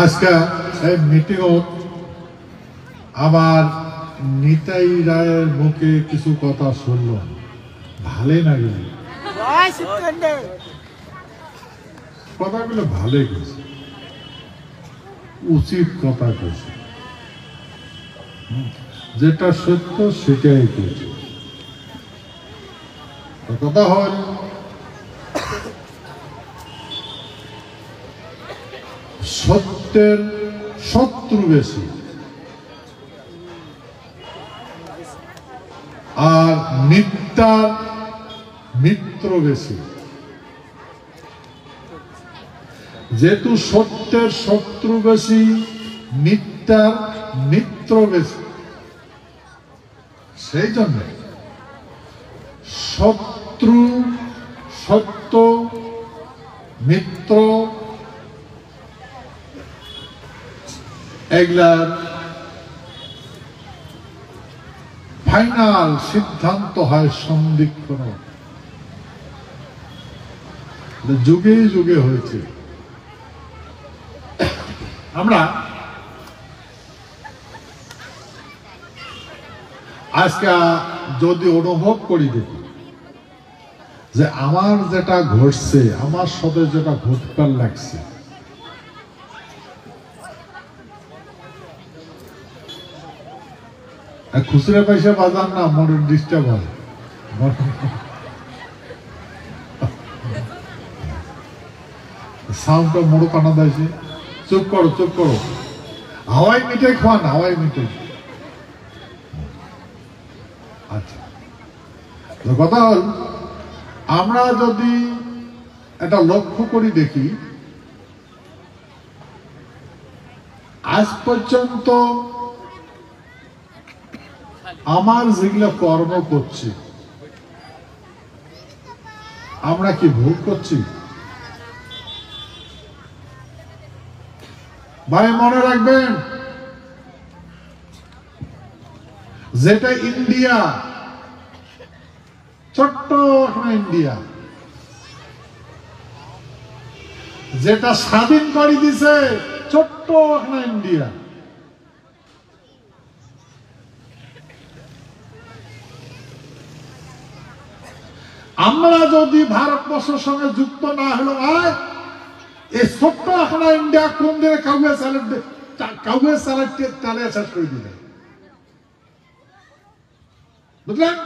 আজকে এই মিটিং আবার নিতাই রায়ের মুখে কিছু কথা শুনল, ভালোই না গেল, কথাগুলো ভালোই গেছে, উচিত কথা কেছে, যেটা সত্য সেটাই কেছে। কথা হল সত্যের শত্রু বেশি আর মিথ্যার মিত্র বেশি। যেহেতু সত্যের শত্রু বেশি, মিথ্যার মিত্র বেশি, সেই জন্য শত্রু, সত্য, মিত্র এগুলার ফাইনাল সিদ্ধান্ত হয় সন্ধিক্ষণ, যুগে যুগে হয়েছে। আমরা আজকে যদি অনুভব করি দেখি যে আমার যেটা ঘটছে, আমার সাথে যেটা ঘটবার লাগছে, খুচরা পয়সা বাজার না, মনের ডিস্টার্ব হয়। সাউন্ডটা মোড়ো কানা দিয়েছে, চুপ করো চুপ করো, হাওয়াই মিঠাই খাওয়ান, হাওয়াই মিঠাই। আচ্ছা, কথা হল আমরা যদি এটা লক্ষ্য করি দেখি, আজ পর্যন্ত আমার যেগুলো কর্ম করছি, আমরা কি ভুল করছি? ভাই মনে রাখবেন, যেটা ইন্ডিয়া, ছোট্ট ইন্ডিয়া, যেটা স্বাধীন করে দিছে, ছোট্ট ইন্ডিয়া, আমরা যদি ভারতবর্ষের সঙ্গে যুক্ত না হলো, এই ছোট্ট একটা ইন্ডিয়া কোন দিনে কাউকে স্যালাড চালিয়ে শেষ করে দিলে, বুঝলেন?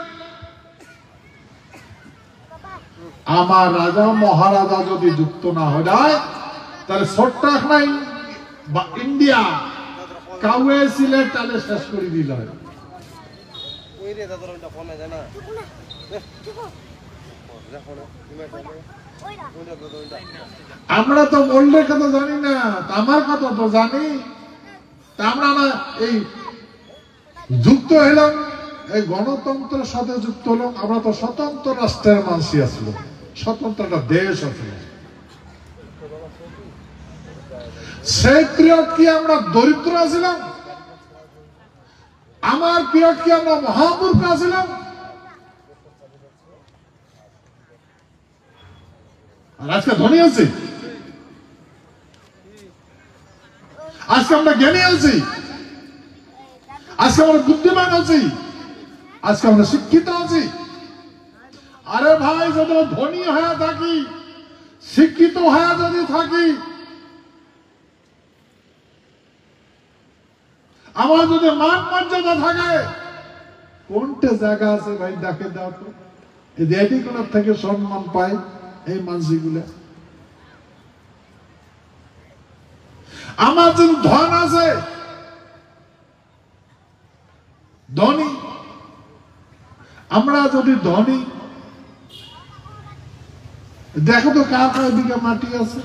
আমার রাজা মহারাজা যদি যুক্ত না হয়ে যায়, তাহলে ছোট্ট একটা ইন্ডিয়া কাউকে সিলেট চালিয়ে শেষ করে দিল। আমরা তো ওল্ডের কথা জানি না, আমার কথা তো জানি। আমরা না এই যুক্ত হইলাম, এই গণতন্ত্রের সাথে যুক্ত হলাম। আমরা তো স্বতন্ত্র রাষ্ট্রের মানুষই আসলো, স্বতন্ত্র একটা দেশ আসলো। সেই পিরিয়ড কি আমরা দরিদ্র আছিলাম? আমার পিরিয়ড কি আমরা মহামূর্খ আছিলাম? আর আজকে ধনী আছি, আজকে আমরা জ্ঞানী আছি, আজকে আমরা বুদ্ধিমান আছি, আজকে আমরা শিক্ষিত আছি। আরে ভাই, যদি ধনী হয়ে থাকি, শিক্ষিত হয়ে যদি থাকি, আমার যদি মান মর্যাদা থাকে, কোনটা জায়গা আছে ভাই ডাকে দাও তো, এই দেয়াটিগুলোর থেকে সম্মান পায় এই মানসিকগুলা। আমার যদি ধন আছে, ধনী, আমরা যদি ধনী, দেখো তো কার কার দিকে মাটি আছে।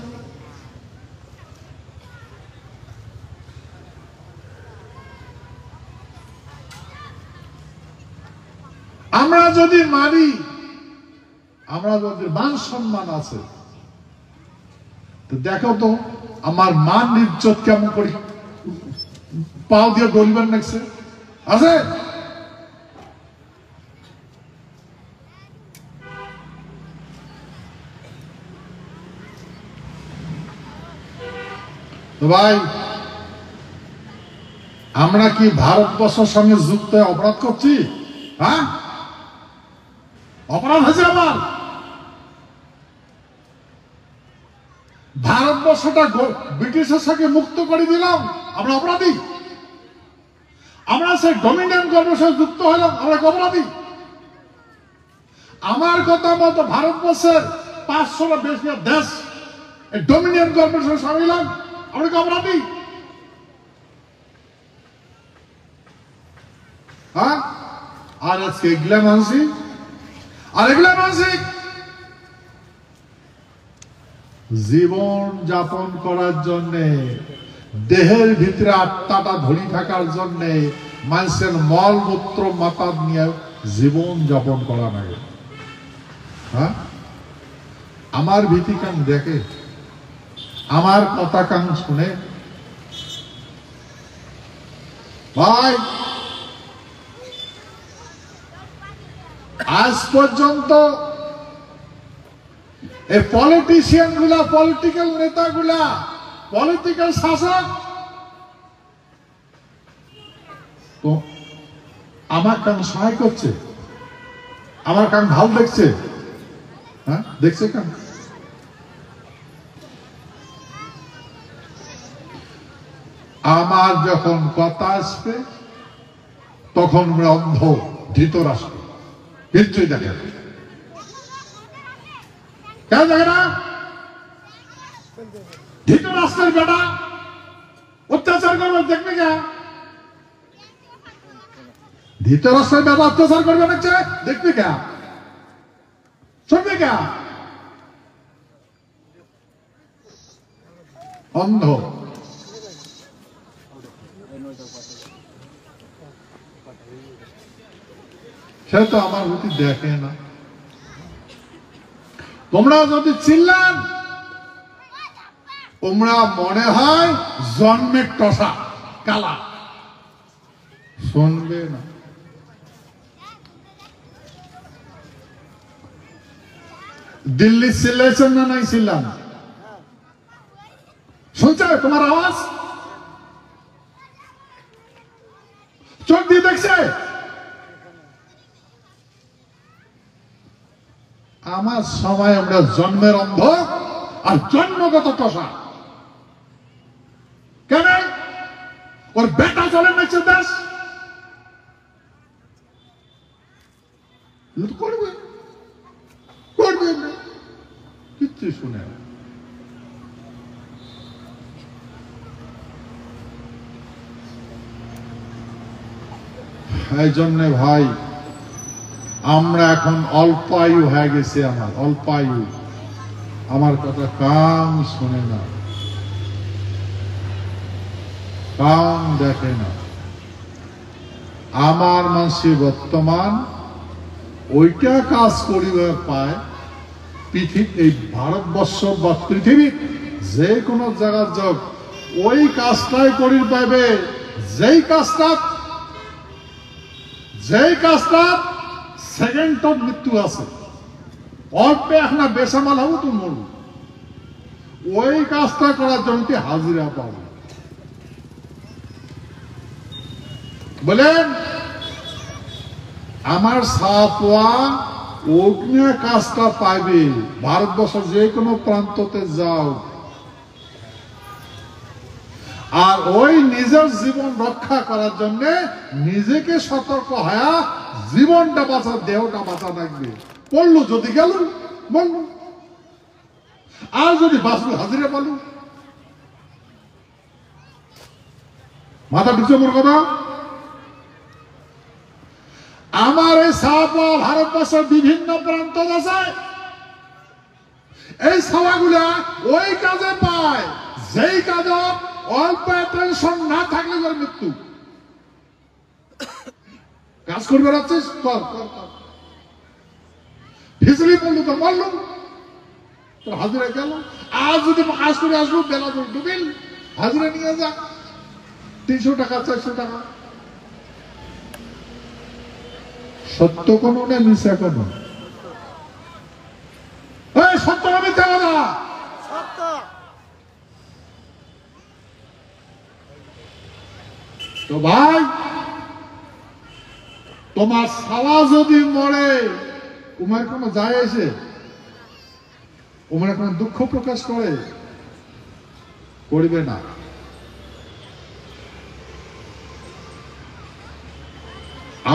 আমরা যদি মারি, আমরা যদি মান সম্মান আছে, তো দেখো তো আমার মান ইজ্জত কেমন করি পাও দিয়ে গরিবের নাকছে আছে। তো ভাই, আমরা কি ভারতবর্ষের সঙ্গে যুক্ত হয়ে অপরাধ করছি? হ্যাঁ, অপরাধ হয়েছে আমার। ভারতবর্ষটা ব্রিটিশের সঙ্গে মুক্ত করে দিলাম, আমরা অপরাধী। আমরা সেই ডমিনিয়ন গভর্নমেন্টের সঙ্গে যুক্ত হলাম, আমরা অপরাধী। আমার কথা মতো ভারতবর্ষের 500 বেশি দেশ ডমিনিয়ন গভর্নমেন্টের সঙ্গে সামিল হলাম, আমরা কি অপরাধী? হ্যাঁ, আর আজকে এগুলা মানসিক, আর এগুলা মানসিক জীবন যাপন করার জন্য, দেহের ভিতরে আত্মাটা ধরি থাকার জন্য মানুষের মলমূত্র মাথা নিয়ে জীবন যাপন করা লাগে। হ্যাঁ, আমার ভীতি কান দেখে, আমার কথা কান শুনে। ভাই, আজ পর্যন্ত এই পলিটিশিয়ান গুলা, পলিটিক্যাল নেতাগুলা, পলিটিক্যাল শাসক তো আমার কান সহায় করছে, আমার কান ভালো দেখছে। হ্যাঁ, দেখছে কান। আমার যখন কথা আসবে তখন আমরা অন্ধ, ধৃতর আসবে, কিচ্ছুই দেখে না। কেন দেখে না? ধৃতরাষ্ট্রের বেটা অত্যাচার করবে, দেখবে কে? ধৃতরাষ্ট্রের বেটা অত্যাচার করবে, দেখবে কে? শুনবে কে? অন্ধ। সে তো আমার প্রতি দেখে না। তোমরা যদি চিল্লান, তোমরা মনে হয় জন্মের টসা কালা, শুনবে না। দিল্লি চিল্লাইছেন না নাই চিল্লান? শুনছে তোমার আওয়াজ? চোখ দিয়ে দেখছে? আমার সময় আমরা জন্মের অন্ধ আর জন্মগত টসা। কেন? ওর বেটা চলে নাচছে দেশ, করবে করবে কিচ্ছু শুনে না। এই জন্যে ভাই, আমরা এখন অল্প আয়ু হয়ে গেছে, আমার অল্প আয়ু, আমার কথা কান শোনে না, কান দেখে না। আমার মানুষ বর্তমান ওইটা কাজ করিবার পায়, এই ভারতবর্ষ বা পৃথিবীর যে কোনো জায়গার যোগ ওই কাজটাই করির পাইবে, যেই কাজটা সেকেন্ড অফ মৃত্যু আছে, অল্প এখন বেসামাল হবো তো মরব, ওই কাজটা করার জন্য হাজিরা পাবো। বলেন, আমার সাপোয়া অগ্নি কাজটা পাইবে। ভারতবর্ষের যে কোনো প্রান্ততে যাও, আর ওই নিজের জীবন রক্ষা করার জন্য নিজেকে সতর্ক হয়ে জীবনটা বাঁচা, দেহটা বাঁচা থাকবে। পড়লো যদি গেল বলল, আর যদি বাঁচলো হাজিরা পালু। মাথা ঢুকছে মোর কথা? আমার এই সাপা ভারতবর্ষের বিভিন্ন প্রান্ত আছে, এই সাওয়াগুলা ওই কাজে পায় যেই কাজে অল্প টেনশন না থাকলে তার মৃত্যু। কাজ করবে রাখছিস, কর কর কর, ফিসলি পড়লো তো মরলো, তোর হাজিরা গেল। আর যদি কাজ করে আসবো, বেলা ডুবিল, হাজিরা নিয়ে যা, 300 টাকা 400 টাকা। সত্য কোন না মিথ্যা কোন? সত্য না মিথ্যা কথা? তো ভাই, তোমার শালা যদি মরে তোমার কোনো যায় আসে? তোমার কোনো দুঃখ প্রকাশ করবে না।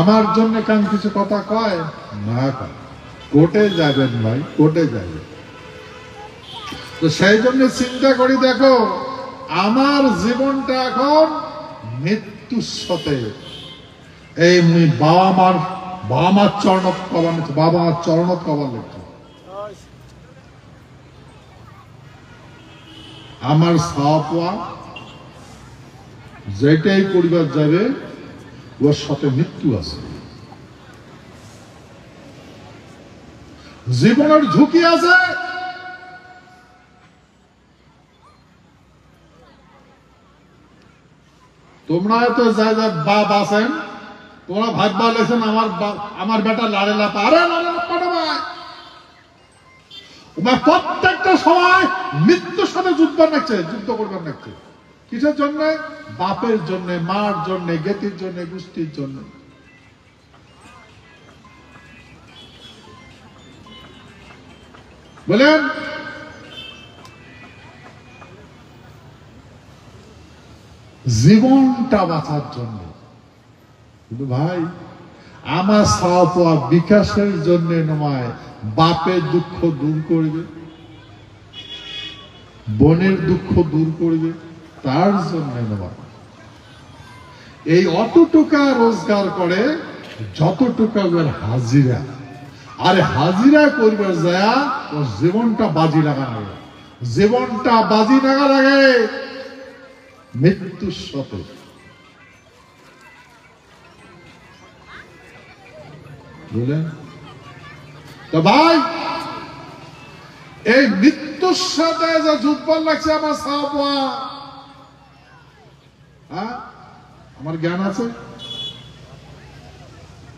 আমার জন্য কান কিছু কথা কয় না, কোর্টে যাবেন ভাই, কোর্টে যাবেন। তো সেই জন্য চিন্তা করি, দেখো আমার জীবনটা এখন মৃত্যুর সাথে, এই বাবা মার চরণত কবার লিখছে, বাবা মার চরণত কবার লিখছে। আমার সাপোয়া যেটাই পরিবার যাবে ওর সাথে মৃত্যু আছে, জীবনের ঝুঁকি আছে। তোমরা তো যা যা বাপ আছেন, তোমরা ভাববা লেছেন আমার বেটা লাড়ে লাপা, আরে লাড়ে লাপা ভাই, প্রত্যেকটা সময় মৃত্যুর সাথে যুদ্ধ করবার নাকছে। কিসের জন্য? বাপের জন্য, মার জন্য, গেতির জন্য, গোষ্ঠীর জন্য। বলেন, জীবনটা বাঁচার জন্য। কিন্তু ভাই, আমার সাওয়া বিকাশের জন্য নয়, বাপের দুঃখ দূর করবে, বোনের দুঃখ দূর করবে, তার জন্য নয়। এই অতটুকা রোজগার করে যতটুকা হাজিরা, আরে হাজিরা করবে যায় ওর জীবনটা বাজি লাগা লাগে, জীবনটা বাজি লাগা লাগে মৃত্যুর সাথে। বুঝলেন তো ভাই, এই মৃত্যুর সাথে যে যুদ্ধ লাগছে আমার সাপোয়া, আমার জ্ঞান আছে,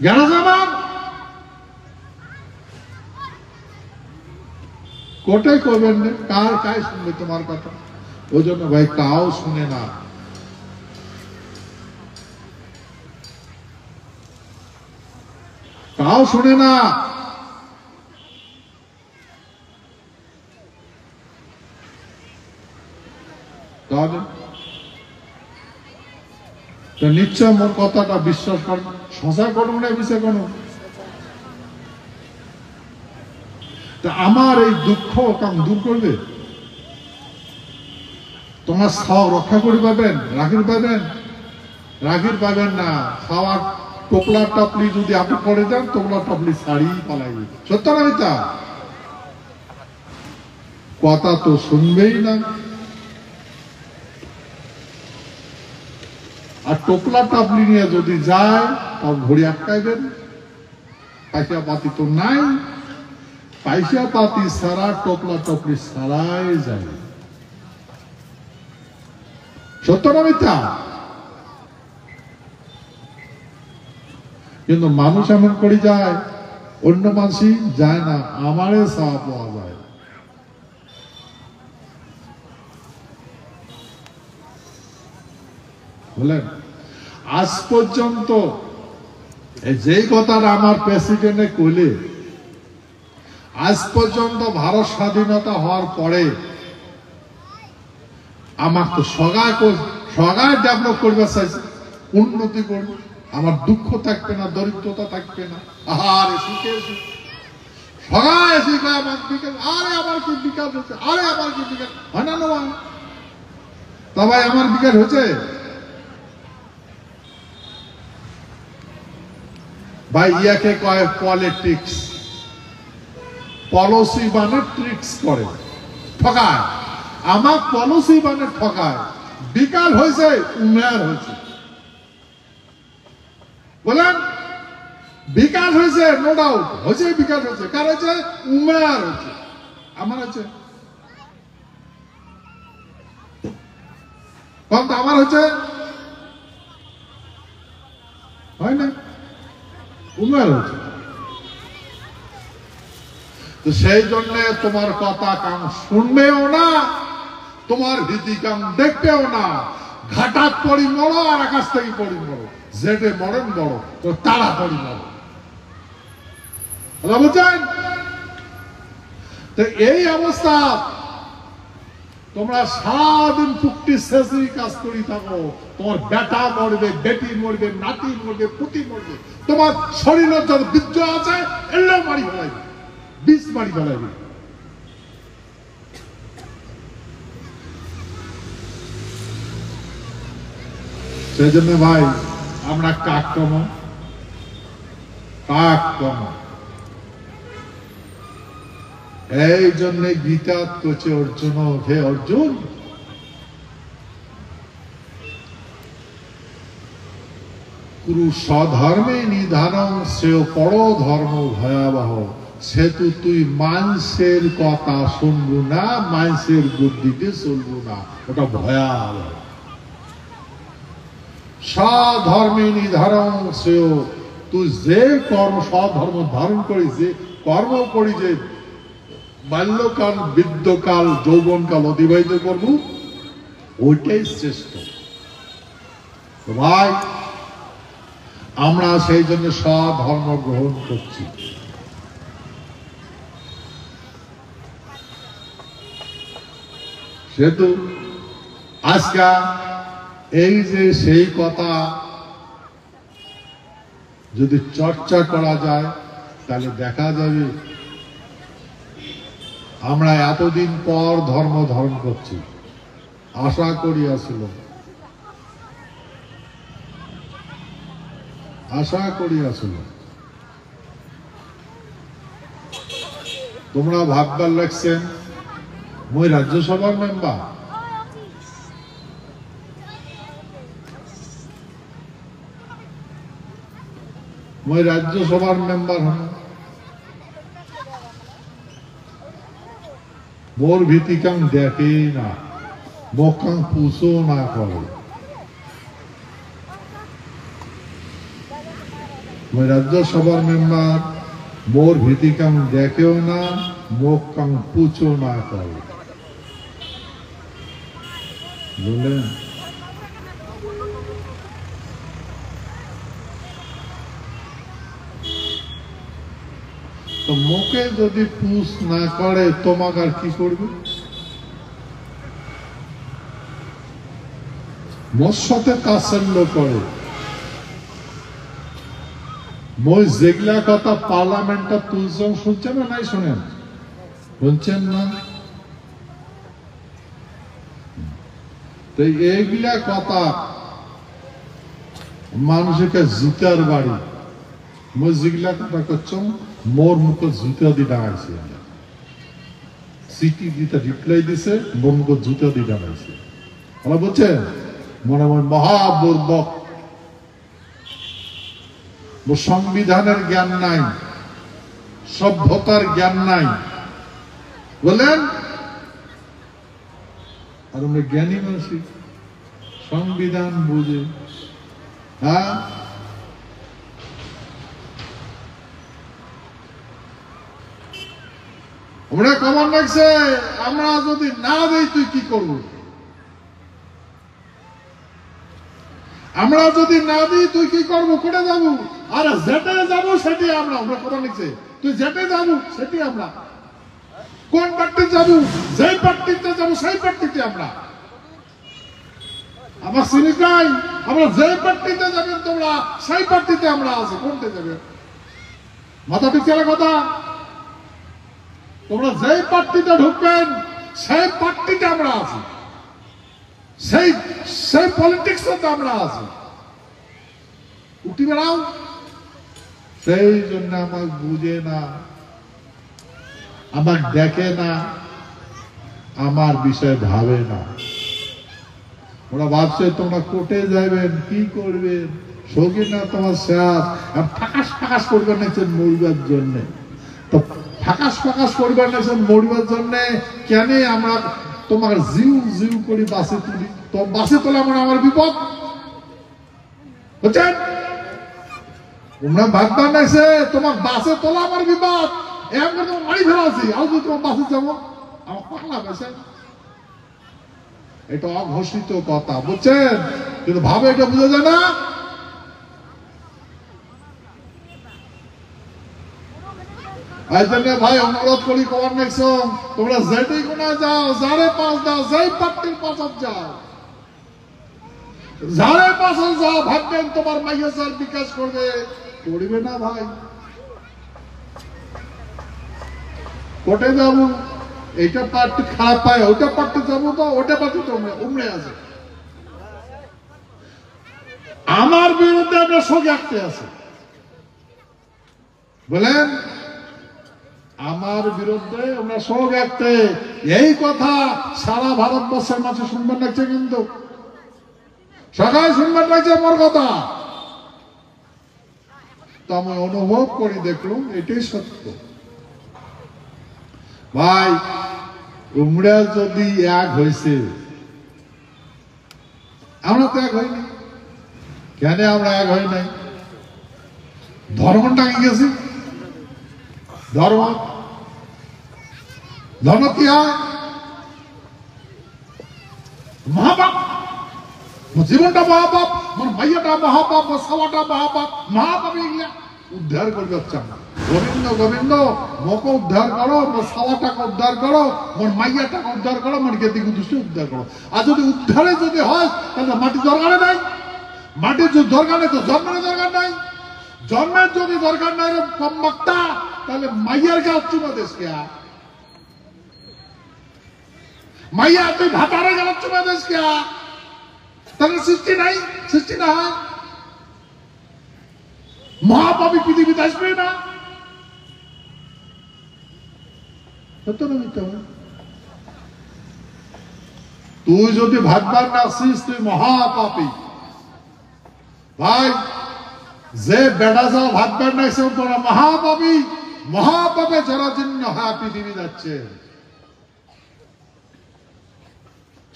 জ্ঞান আছে আমার। কোটাই করবেন না, কার শুনবে তোমার কথা? ওই জন্য ভাই কাও শুনে না। কাও শুনে না। নিশ্চয় মোর কথাটা বিশ্বাস করেন, শশা করুন না বিষয় করুন। তা আমার এই দুঃখ কাম দূর করবে? তোমার ছাও রক্ষা করে পাবেন? রাখির পাবেন না। খাওয়ার টোপলা টপলি যদি আপনি করে দেন, টোপলা টপলি শাড়ি পালাইবে। সত্য না মিথ্যা? কথা তো শুনবেই না। আর টোপলা টাপলি নিয়ে যদি যায়, তার ঘড়ি আটকাইবেন। পয়সা পাতি তো নাই, পয়সা পাতি সারা টোপলা টপলি সারাই যায়। সত্য না মিথ্যা? কিন্তু মানুষ এমন করে যায়, অন্য মানুষই যায় না, আমারে সাহা পাওয়া যায়। বলেন, আজ পর্যন্ত যেই কথাটা আমার প্রেসিডেন্টে কইলে, আজ পর্যন্ত ভারত স্বাধীনতা হওয়ার পরে আমার তো সগায় ডেভেলপ করবে চাইছে, উন্নতি করবে, আমার দুঃখ থাকবে না, দরিদ্রতা থাকবে না। আরে সুখে সগায় শিখা আমার বিকাশ, আরে আমার কি বিকাশ হচ্ছে, আরে আমার কি বিকাশ হয় না? তা ভাই আমার বিকাশ হচ্ছে? ভাই ইয়াকে কয় পলিটিক্স। পলিসি মানে ট্রিক্স করে, ঠকায়। আমার পলিসি মানে ঠকায়। বিকাল হয়েছে, উন্নয়ন হয়েছে। বলেন, বিকাশ হয়েছে, নো ডাউট হয়েছে, বিকাশ হয়েছে। কার হয়েছে? উন্নয়ন হয়েছে। আমার হয়েছে? আমার হয়েছে? হয় না, উন্নয়ন হয়েছে। তো সেই জন্য তোমার কথা কান শুনবেও না, তোমার ভীতি কান দেখবেও না। ঘাটাত পড়ি মরো আর আকাশ থেকে পড়ি মরো, যেটে মরেন বড় তো তাড়াতাড়ি মরো। বুঝছেন? তো এই অবস্থা তোমরা সারাদিন ফুকটি শেষই কাজ করি থাকো, তোমার বেটা মরবে, বেটি মরবে, নাতি মরবে, পুতি মরবে, তোমার শরীরের যত বীর্য আছে এলেও মারি ফেলাইবে, বিষ মারি ফেলাইবে। সেই জন্য ভাই আমরা কাক কম, কাক কম। এই জন্য গীতা তোছে অর্জুন, হে অর্জুন কুরু স্বধর্মে নিধানং শ্রেয় পর ধর্ম ভয়াবহ। সেতু তুই মানুষের কথা শুনবু না, মানুষের বুদ্ধিতে চলবু না, ওটা ভয়াবহ। স্বধর্মে নিধানং শ্রেয়, তুই যে কর্ম স্বধর্ম ধারণ করি, যে কর্ম করি, যে বাল্যকাল বৃদ্ধকাল যৌবনকাল অতিবাহিত করব, ওইটাই শ্রেষ্ঠ। ভাই আমরা সেই জন্য স্বধর্ম গ্রহণ করছি। সেহেতু আজকে এই যে সেই কথা যদি চর্চা করা যায় তাহলে দেখা যাবে আমরা এতদিন পর ধর্ম ধারণ করছি। আশা করি আসল, আশা করি আসল তোমরা ভাববার লাগছেন মই রাজ্যসভার মেম্বার, মই রাজ্যসভার মেম্বার হন, মোর ভীতিকাং দেখে না, মোকাং পুষো না করে। মই রাজ্যসভার মেম্বার, মোর ভীতিকাং দেখেও না, মোকাং পুছো না করে। বুঝলেন? তো মুখে যদি পুষ না করে তোমাকে আর কি করবে? মোর সাথে তাচ্ছিল্য করে। মই যেগুলা কথা পার্লামেন্টটা তুলছেন শুনছেন না নাই? শোনেন, শুনছেন না? তো এইগুলা কথা মানুষকে জুতার বাড়ি, মই যেগুলা কথা করছ মোর মুখ জুতা দিয়ে ডাঙাইছে, সিটি দিতে রিপ্লাই দিছে, মোর মুখ জুতা দিয়ে ডাঙাইছে। ওরা বলছে মনে মনে মহাবর্বক, সংবিধানের জ্ঞান নাই, সভ্যতার জ্ঞান নাই, বলেন? আর আমরা জ্ঞানী মানুষ, সংবিধান বুঝে। হ্যাঁ, আমরা কমান রাখছে আমরা যদি না দেই তুই কি করবো? আমরা যদি না দিই তুই কি করবো? কোটে যাবো? আর যেতে যাবো সেটি আমরা, আমরা কমান লিখছে তুই যেতে যাবো সেটি আমরা। কোন পার্টি যাবো? যেই পার্টিতে যাবো সেই পার্টিতে আমরা। আমার চিনি নাই, আমরা যেই পার্টিতে যাবেন তোমরা সেই পার্টিতে আমরা আছি। কোনতে যাবে? মাথা ঠিক চলে কথা। তোমরা যেই পার্টিতে ঢুকবেন সেই পার্টিতে আমরা আছি, সেই পলিটিক্সে আমরা আছি। উঠি বেড়াও। সেই জন্য আমার বুঝে না, আমার দেখে না, আমার বিষয়ে ভাবে না। ওরা ভাবছে তোমরা কোর্টে যাবেন, কি করবেন, সঙ্গী না তোমার শেষ, আর ফাঁকাস ফাঁকাস করবেন নাকি মরিবার জন্য। তো ফাঁকাস ফাঁকাস করবেন নাকি মরিবার জন্য কেন আমরা তোমার জিউ জিউ করে বাসে তুলি? তো বাসে তোলা মানে আমার বিপদ, বুঝছেন? তোমরা ভাববার নাইছে তোমার বাসে তোলা আমার বিপদ, এমন করে তোমার মারি ফেলা আছি। আর যদি তোমার বাসে যাবো আমার পাকলা পেয়েছে। এটা অঘোষিত কথা, বুঝছেন? কিন্তু ভাবে এটা বুঝা যায় না। ভাই অনুরোধ করি কবার নেক্সট তোমরা যেটি কোনা যাও, যারে পাস দাও, যেই পার্টির পাশত যাও, যারে পাশে যাও, ভাববেন তোমার মাইয়া স্যার বিকাশ করবে, করবে না ভাই। কোটে যাবো, এইটা পার্টি খারাপ পায়, ওইটা পার্টি যাবো তো ওটা পার্টি তো উমড়ে আছে। আমার বিরুদ্ধে আপনার সঙ্গে আঁকতে আছে বলেন, আমার বিরুদ্ধে আমরা সব একটা, এই কথা সারা ভারতবর্ষের মাঝে শুনবেন লাগছে, কিন্তু সবাই শুনবেন লাগছে আমার কথা। তো আমি অনুভব করি, দেখলুম এটাই সত্য। ভাই উমরা যদি এক হয়েছে, আমরা তো এক হইনি। কেন আমরা এক হই নাই? ধর্মটা কি গেছি? ধর্ম ধর্ম কি হয়? মহাপাপ। জীবনটা মহাপাপ, মাইয়াটা মহাপাপ, সাওয়াটা মহাপাপ, মহাপাপ এগুলা উদ্ধার করবে হচ্ছে আমরা। গোবিন্দ গোবিন্দ, মোকে উদ্ধার করো, মোর সাওয়াটাকে উদ্ধার করো, মোর মাইয়াটাকে উদ্ধার করো, মোর গেতি গুদুষকে উদ্ধার করো। আর যদি উদ্ধারে যদি হয় তাহলে মাটি দরকার নাই, মাটির যদি দরকার নেই তো জন্মের দরকার নাই, জন্মের যদি দরকার নাই কম মাক্তা, তাহলে মাইয়ার গাছ চুমা দেশ কে? মাইয়া তুই ভাতারে গেল চুমা দেশ কে? তাহলে সৃষ্টি নাই, সৃষ্টি না হয় মহাপাপী পৃথিবীতে আসবে না। সত্য না মিথ্যা? তুই যদি ভাববার না আসিস তুই মহাপাপী। ভাই যে বেড়া যাও ভাববার না সে তোরা মহাপাপী, মহাপাপে জরাজীর্ণ হয়ে পৃথিবী যাচ্ছে।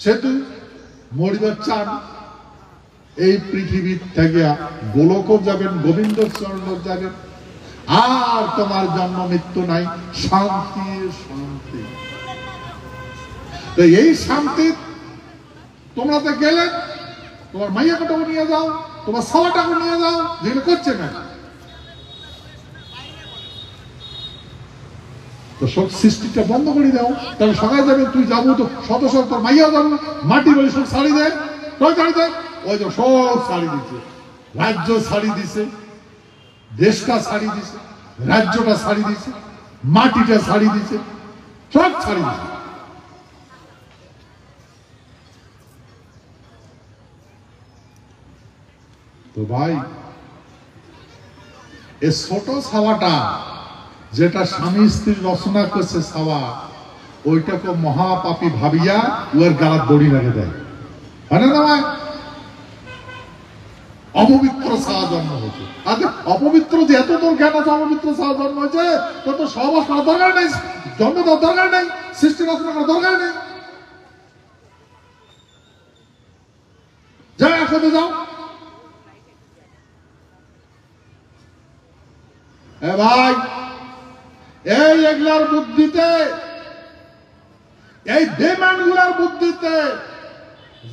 সে তুই মরিবার চান, এই পৃথিবীর থেকে গোলক যাবেন, গোবিন্দ চরণ যাবেন, আর তোমার জন্ম মৃত্যু নাই, শান্তি শান্তি। তো এই শান্তি তোমরা তো গেলে, তোমার মাইয়াটাকে নিয়ে যাও, তোমার সালাটাকে নিয়ে যাও, যেগুলো করছে না। তো সব সৃষ্টিটা বন্ধ করে দাও, তাহলে সবাই যাবে, তুই যাবো তো শত শত, তোর মাইয়া যাবো, মাটি বলে সব ছাড়ি দেয়, কয় ছাড়ি দেয়, ওই যে সব ছাড়ি দিচ্ছে, রাজ্য ছাড়ি দিছে, দেশটা ছাড়ি দিছে, রাজ্যটা ছাড়ি দিছে, মাটিটা ছাড়ি দিছে, সব ছাড়ি দিছে। তো ভাই এই ছোট ছাওয়াটা যেটা স্বামী স্ত্রী রচনা করছে ছাওয়া, ওইটাকে মহাপাপী ভাবিয়া ওর গালার দড়ি লাগে দেয়, মানে না ভাই? অপবিত্র ছাওয়া জন্ম হয়েছে। আচ্ছা অপবিত্র যে এত তোর জ্ঞান আছে, অপবিত্র ছাওয়া জন্ম হয়েছে, তো সহবাস করার দরকার নেই, জন্ম দেওয়ার দরকার নেই, সৃষ্টি রচনা করার দরকার নেই। যাও একসাথে যাও। ভাই এই এগুলার বুদ্ধিতে, এই বেমান গুলার বুদ্ধিতে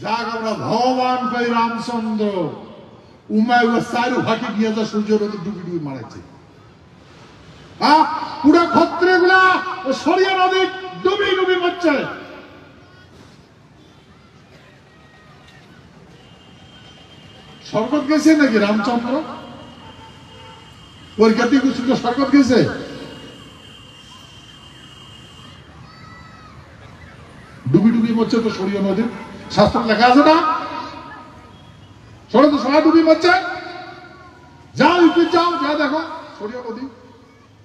যাক আমরা ভগবান কই রামচন্দ্র উমায় চারু ফাঁকি গিয়ে যা সূর্যের ডুবি ডুবি মারাচ্ছে। পুরা ক্ষত্রে গুলা সরিয়া নদী ডুবি ডুবি মরছে। স্বর্গত গেছে নাকি রামচন্দ্র? ওর গতি কুসুম স্বর্গত গেছে? ডুবি ডুবি মরছে তো সরিয়া নদী, শাস্ত্র লেখা আছে না? সরে তো সবাই ডুবি মরছে। যাও ইউপি যাও, যা দেখো সরিয়া নদী,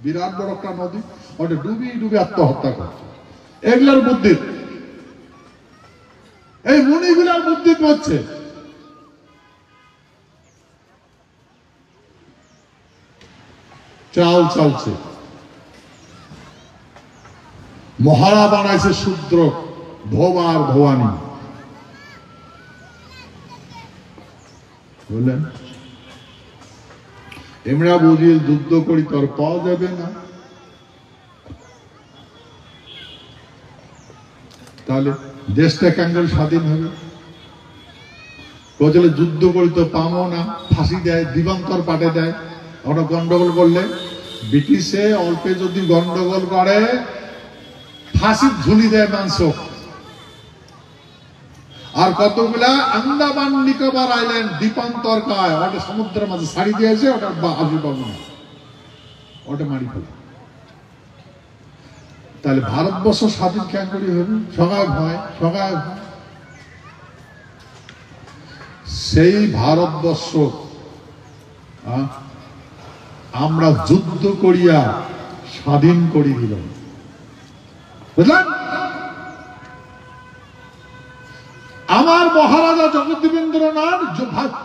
বিরাট বড় একটা নদী, ওটা ডুবি ডুবি আত্মহত্যা করছে। এগুলার বুদ্ধি, এই মুনিগুলার বুদ্ধি হচ্ছে চাল চালছে। মহারা বানাইছে শূদ্র, ভোবার ভবানী, বললেন এমরা বুঝি যুদ্ধ করি তোর পাওয়া যাবে না, তাহলে দেশটা কেঙ্গল স্বাধীন হবে? কচলে যুদ্ধ করি তো পামো না, ফাঁসি দেয়, দিবান্তর পাঠে দেয়। ওরা গন্ডগোল করলে ব্রিটিশে অল্পে যদি গন্ডগোল করে ফাঁসির ঝুলি দেয় মাংস। আর কতগুলা আন্দামান নিকোবর আইল্যান্ড দ্বীপান্তর কায় ওটা সমুদ্রের মাঝে ছাড়ি দিয়েছে, ওটা আসি পাবো না, ওটা মারি ফেলে। তাহলে ভারতবর্ষ স্বাধীন কেন করি হবে? সগায় ভয়, সগায় ভয়। সেই ভারতবর্ষ আমরা যুদ্ধ করিয়া স্বাধীন করি দিলাম, বুঝলেন? আমার মহারাজা জগদ্দীপেন্দ্রনাথ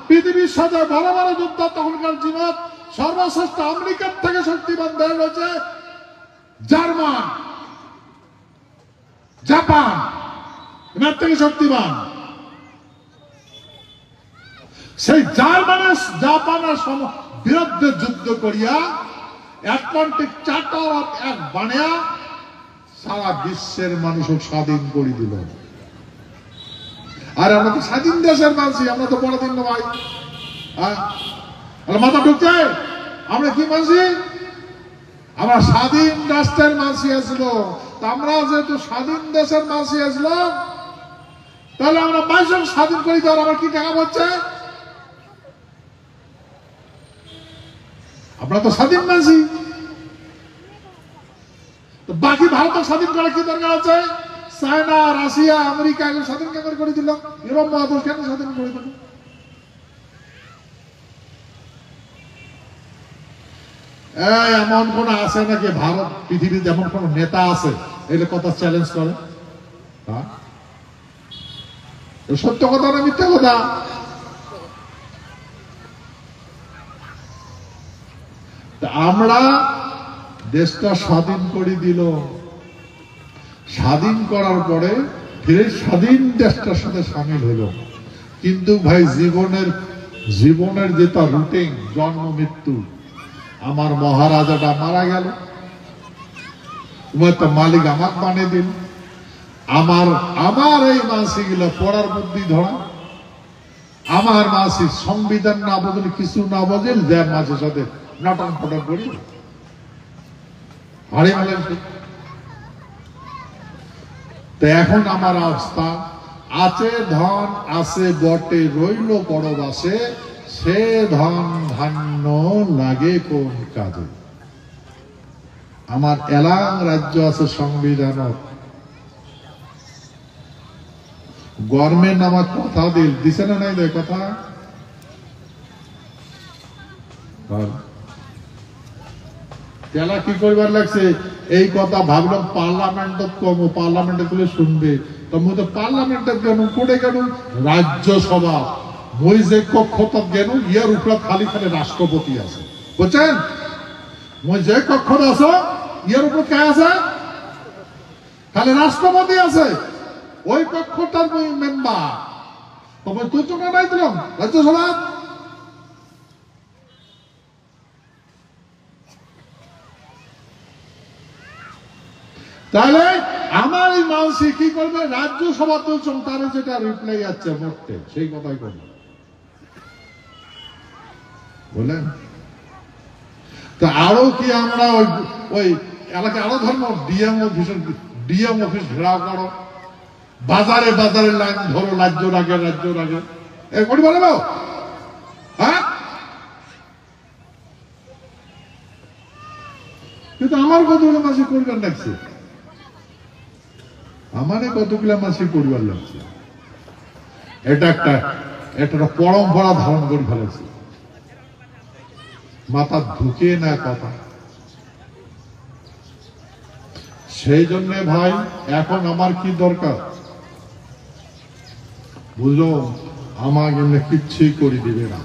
পৃথিবীর সাথে বড় বড় যোদ্ধা তখনকার জীবন সর্বশ্রেষ্ঠ আমেরিকার থেকে শক্তিমান দেশ হচ্ছে জার্মান, জাপান, এর থেকে শক্তিমান। সেই জার্মানের জাপানের বিরুদ্ধে যুদ্ধ করিয়া আটলান্টিক চার্টার অফ অ্যাক্ট বানিয়া সারা বিশ্বের মানুষও স্বাধীন করে দিল। আর আমরা তো স্বাধীন দেশের মানছি, আমরা তো বড়দিন না ভাই, মাথা ঢুকছে। আমরা কি মানছি? আমরা স্বাধীন রাষ্ট্রের মানসি আসলো। আমরা যেহেতু স্বাধীন দেশের মানসি আসলো, তাহলে আমরা 22 জন স্বাধীন করি দেওয়ার আমার কি টাকা হচ্ছে? আমরা তো স্বাধীন মানছি, তো বাকি ভারত স্বাধীন করার কি দরকার আছে? চায়না, রাশিয়া, আমেরিকা এগুলো স্বাধীন কেন করে দিল? ইউরোপ মহাদেশ কেন স্বাধীন করে দিল? এমন কোন আছে নাকি ভারত পৃথিবীর যেমন কোন নেতা আছে এগুলো কথা চ্যালেঞ্জ করে? সত্য কথা না মিথ্যা কথা? আমরা দেশটা স্বাধীন করে দিল, স্বাধীন করার পরে ফিরে স্বাধীন দেশটার সাথে সামিল হলো। কিন্তু ভাই জীবনের যেটা রুটিন, জন্ম মৃত্যু, আমার মহারাজাটা মারা গেল, মালিক আমাকে বানিয়ে দিল। আমার এই মাসি গুলো পড়ার বুদ্ধি ধরা, আমার মাসি সংবিধান না বদলে কিছু না বদল যে মাসের সাথে নাটন ফটন করি হারিয়ে গেলেন। তো এখন আমার অবস্থা আছে, ধন আছে বটে রইল পরবাসে, সে ধন ধান্য লাগে কোন কাজে। আমার এলাং রাজ্য আছে সংবিধান, গভর্নমেন্ট আমার কথা দিছে না নাই দেয় কথা। তেলা কি করবার লাগছে এই কথা ভাবলাম পার্লামেন্টত কম, পার্লামেন্টে তুলে শুনবে, তো পার্লামেন্টে কেন করে কেন রাজ্যসভা মই যে কক্ষত গেল ইয়ার উপরে খালি খালি রাষ্ট্রপতি আছে, বুঝছেন? মই যে কক্ষত আছো ইয়ার উপরে কে আছে? খালি রাষ্ট্রপতি আছে। ওই কক্ষটার মেম্বার তোমার তুই চোখে নাই দিলাম রাজ্যসভা। তাহলে আমার এই মানসি কি করবে? রাজ্যসভা তো তার যেটা রিপ্লাই আছে মরতে, সেই কথাই করবে, বলেন? তা আরো কি আমরা ওই এলাকায় আরো ধর্ম ডিএম অফিস ঘেরাও করো, বাজারে বাজারে লাইন ধরো, রাজ্য রাগে এ করি বলে দাও। হ্যাঁ, কিন্তু আমার কতগুলো মাসি করবেন লাগছে, আমারে কতগুলা মাসি করবার লাগছে। এটা একটা পরম্পরা ধারণ করে ফেলেছে, মাথা ঢুকে না কথা। সেই জন্য ভাই এখন আমার কি দরকার বুঝলো? আমাকে এমনি কিচ্ছুই করে দিবে না,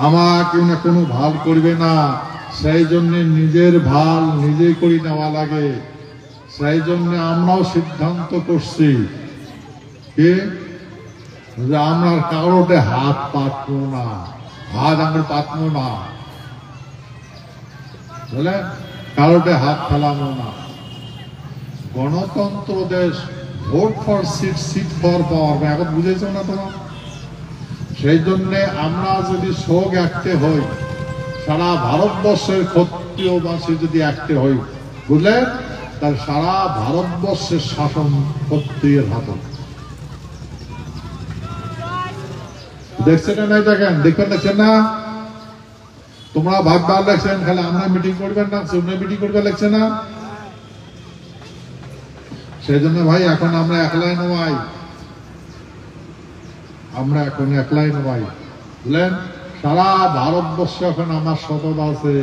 আমাকে এমনি কোনো ভাল করবে না। সেই জন্য নিজের ভাল নিজে করে নেওয়া লাগে। সেই জন্য আমরাও সিদ্ধান্ত করছি যে আমরা কারোটে হাত পাতবো না, হাত আমরা পাতবো না, বলে কারোটে হাত ফেলাবো না। গণতন্ত্র দেশ, vote for seat, seat for power, এখন বুঝেছ না তোমার? সেই জন্য আমরা যদি শোক একটে হই, সারা ভারতবর্ষের ক্ষত্রিয়বাসী যদি একটে হই, বুঝলেন, তার সারা ভারতবর্ষের শাসন ক্ষত্রিয়ের হাতে। দেখছেন না? নাই দেখেন, দেখছেন না? তোমরা ভাববার লাগছেন খালি আমরা মিটিং করবেন না, সামনে মিটিং করবে লাগছে না। সেই জন্য ভাই এখন আমরা একলাই নয়, আমরা এখন একলাই নয়, বুঝলেন, সারা ভারতবর্ষে এখন আমার শপথ আছে,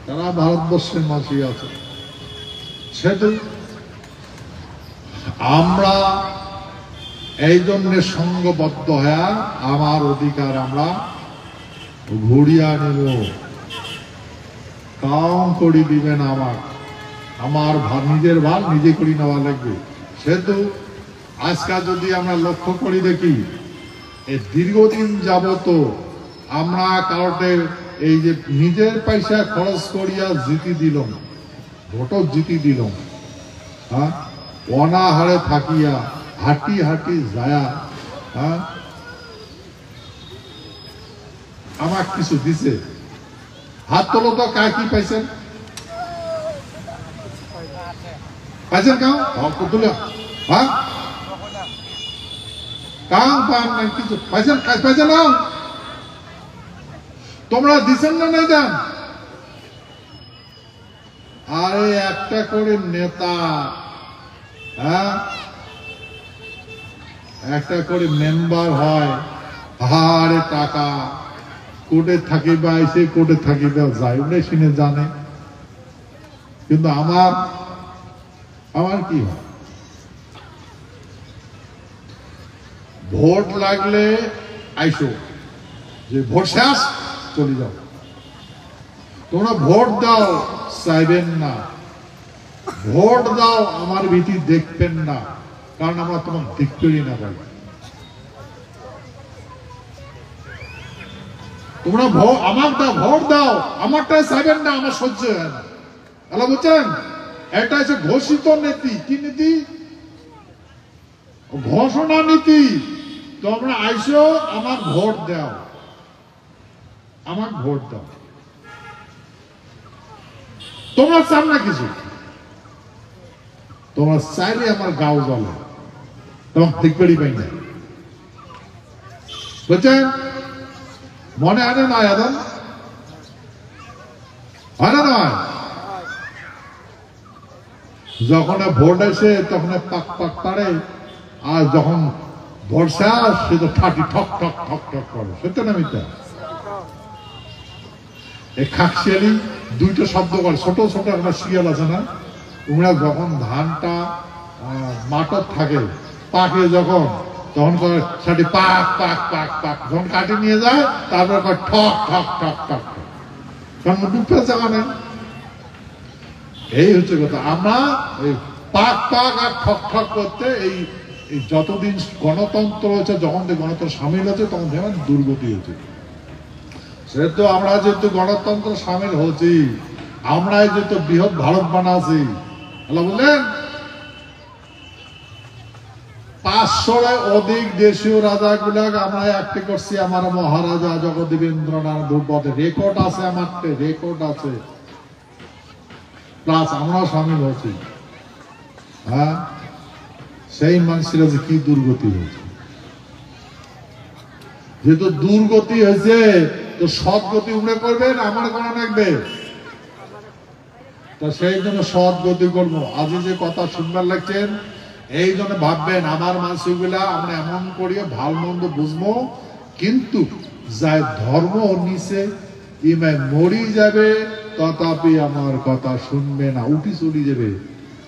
সারা ভারতবর্ষের মাঝি আছে। সেহেতু আমরা এই জন্য সঙ্গবদ্ধ হয়ে আমার অধিকার আমরা ঘুরিয়া নেব, কাম করি দিবেন আমার নিজের ভাগ নিজে করি নেওয়া লাগবে। সেহেতু আজকাল যদি আমরা লক্ষ্য করি দেখি, এই দীর্ঘদিন যাবত আমরা কারোতে এই যে নিজের পয়সা খরচ করিয়া জিতি দিলাম, ভোটও জিতি দিলাম, হ্যাঁ, অনাহারে থাকিয়া হাঁটি হাঁটি যায়া, হ্যাঁ, আমার কিছু দিছে, হাত তোলো তো, কার কি পাইছেন? পাইছেন কাউ? তুলে, হ্যাঁ, কাউ পান নাই কিছু পাইছেন? পাইছেন না? তোমরা দিছেন না? নাই দেন? আরে একটা করে নেতা, হ্যাঁ, একটা করে মেম্বার হয়, আরে টাকা কোর্টে থাকিবা এসে কোর্টে থাকিবা যায়, ওটা শুনে জানে। কিন্তু আমার কি হয়, ভোট লাগলে আইসো, যে ভোট শেষ চলে যাও, তোমরা ভোট দাও চাইবেন না, ভোট দাও আমার ভীতি দেখবেন না, কারণ আমরা তোমার দেখতেই না পাই। তোমরা আমারটা ভোট দাও, আমারটা চাইবেন না, আমার সহ্য হয় না, এলা বুঝছেন? এটা হচ্ছে ঘোষিত নীতি। কি নীতি? ঘোষণা নীতি। তোমরা আইসো, আমার ভোট দাও, আমার ভোট দাও। তোমরা চান না কিছু, তোমরা চাইলে আমার গাও জ্বলে, তোমার দেখবেই পাই না, বুঝছেন? মনে আনে না আদান, আনে নয়, যখন ভোট আসে তখন পাক পাক পারে, আর যখন ভোট শেষ সে তো ঠাটি ঠক ঠক ঠক ঠক করে। সত্য না মিথ্যা? এই খাকশিয়ালি দুইটা শব্দ করে, ছোট ছোট একটা শিয়াল আছে না, ওরা যখন ধানটা মাঠত থাকে, পাকে যখন, তখন করে সেটি পাক পাক পাক পাক, যখন কাটি নিয়ে যায় তারপর করে ঠক ঠক ঠক ঠক, কারণ ডুবতে জায়গা নেই। এই হচ্ছে কথা। আমরা এই পাক পাক আর ঠক ঠক করতে এই যতদিন গণতন্ত্র হচ্ছে, যখন গণতন্ত্র সামিল হচ্ছে তখন যেমন দুর্গতি হচ্ছে। সেহেতু আমরা যেহেতু গণতন্ত্র সামিল হচ্ছি, আমরা যেহেতু বৃহৎ ভারত বানাচ্ছি, বললেন 500 অধিক দেশীয় রাজা গুলাক আমরা একটি করছি। আমার মহারাজা জগদেবেন্দ্রনাথ ধ্রুপদে রেকর্ড আছে, আমার রেকর্ড আছে, প্লাস আমরা সামিল হচ্ছি। হ্যাঁ, সেই মানুষের যে কি দুর্গতি হয়েছে, যেহেতু দুর্গতি হয়েছে তো সৎ গতি উড়ে করবেন, আমার করা লাগবে। তা সেই জন্য সৎ গতি করবো। আজ যে কথা শুনবার লাগছেন, এই জন্য ভাববেন আমার মানুষগুলা আমরা এমন করিয়ে ভাল মন্দ বুঝবো, কিন্তু যাই ধর্ম নিচে ইমায় মরি যাবে, তথাপি আমার কথা শুনবে না, উঠি চলে যাবে,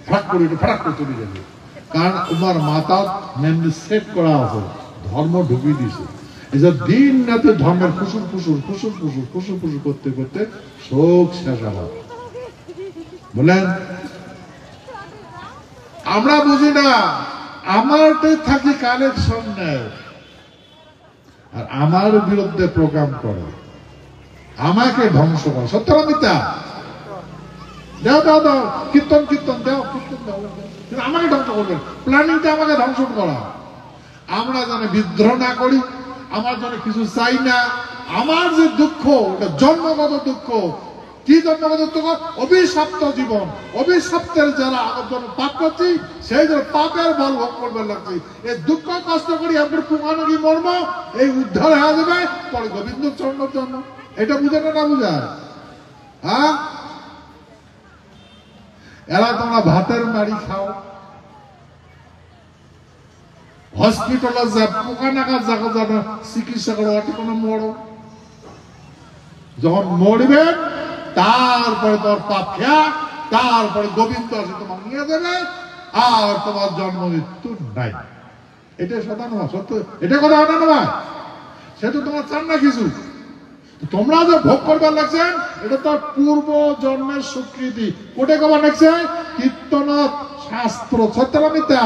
ফাঁক করে চলে যাবে। কারণ তোমার মাথা মেমরি সেট করা আছে, ধর্ম ঢুকিয়ে দিছে। এই যে দিন রাতে ধর্মের ফুসুর ফুসুর ফুসুর ফুসুর ফুসুর ফুসুর করতে করতে শোক শেষ হয়। বলেন আমরা বুঝি না, আমারটাই থাকি কালেকশন নেয়, আর আমার বিরুদ্ধে প্রোগ্রাম করে, আমাকে ধ্বংস করে। সত্য না মিথ্যা? দাও দাও দাও, কীর্তন কীর্তন দাও, কীর্তন দাও, কিন্তু আমাকে ধ্বংস করবে, প্ল্যানিংটা আমাকে ধ্বংস করা। আমরা যেন বিদ্রোহ না করি, আমার যেন কিছু চাই না। আমার যে দুঃখ, ওটা জন্মগত দুঃখ। কি জন্মগত দুঃখ? অভিশপ্ত জীবন, অভিশপ্তের যারা জন্য পাপ করছি, সেই জন্য পাপের বল ভোগ করবে লাগছে। এই দুঃখ কষ্ট করি আপনার পুঙ্গানো কি মর্ম, এই উদ্ধার হয়ে যাবে পরে গোবিন্দ চরণের জন্য। এটা বুঝে না বুঝায়? হ্যাঁ, এরা তোমরা ভাতের মারি খাও, হসপিটালে যা পোকা নাগাদ জায়গা যাবে চিকিৎসা করো, অটি কোনো মরো। যখন মরবেন তারপরে তোর পাপ খেয়া, তারপরে গোবিন্দ আসে তোমার নিয়ে যাবে, আর তোমার জন্ম মৃত্যু নাই। এটা সদা নয়, সত্য, এটা কথা হয় না নয়? সেটা তোমার চান না কিছু। তোমরা যে ভোগ করবার লাগছেন, এটা তো পূর্ব জন্মের স্বীকৃতি। কোটে কবার লাগছে? কীর্তন শাস্ত্র, সত্য না মিথ্যা?